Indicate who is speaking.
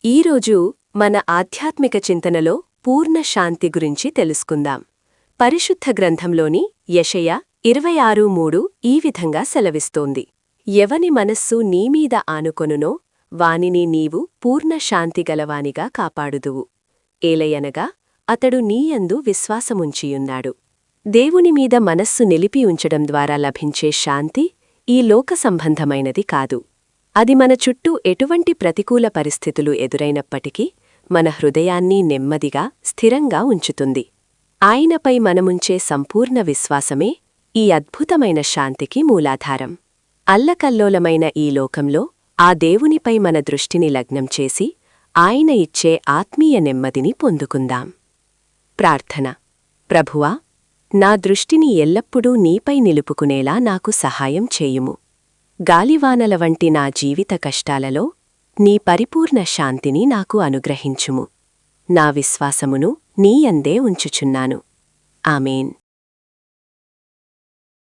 Speaker 1: ఈరోజు మన ఆధ్యాత్మిక చింతనలో పూర్ణ శాంతి గురించి తెలుసుకుందాం. పరిశుద్ధ గ్రంథంలోని యెషయా 26:3 ఈ విధంగా సెలవిస్తోంది: ఎవని మనస్సు నీమీద ఆనుకొనునో వానిని నీవు పూర్ణ శాంతిగలవానిగా కాపాడుదువు. ఏలయనగా అతడు నీయందు విశ్వాసముంచియున్నాడు. దేవునిమీద మనస్సు నిలిపి ఉంచడం ద్వారా లభించే శాంతి ఈ లోక సంబంధమైనది కాదు. అది మన చుట్టూ ఎటువంటి ప్రతికూల పరిస్థితులు ఎదురైనప్పటికీ మన హృదయాన్ని నెమ్మదిగా, స్థిరంగా ఉంచుతుంది. ఆయనపై మనముంచే సంపూర్ణ విశ్వాసమే ఈ అద్భుతమైన శాంతికి మూలాధారం. అల్లకల్లోలమైన ఈ లోకంలో ఆ దేవునిపై మన దృష్టిని లగ్నం చేసి ఆయన ఇచ్చే ఆత్మీయ నెమ్మదిని పొందుకుందాం. ప్రార్థన. ప్రభువా, నా దృష్టిని ఎల్లప్పుడూ నీపై నిలుపుకునేలా నాకు సహాయం చేయుము. గాలివానల వంటి నా జీవిత కష్టాలలో నీ పరిపూర్ణ శాంతిని నాకు అనుగ్రహించుము. నా విశ్వాసమును నీయందే ఉంచుచున్నాను. ఆమేన్.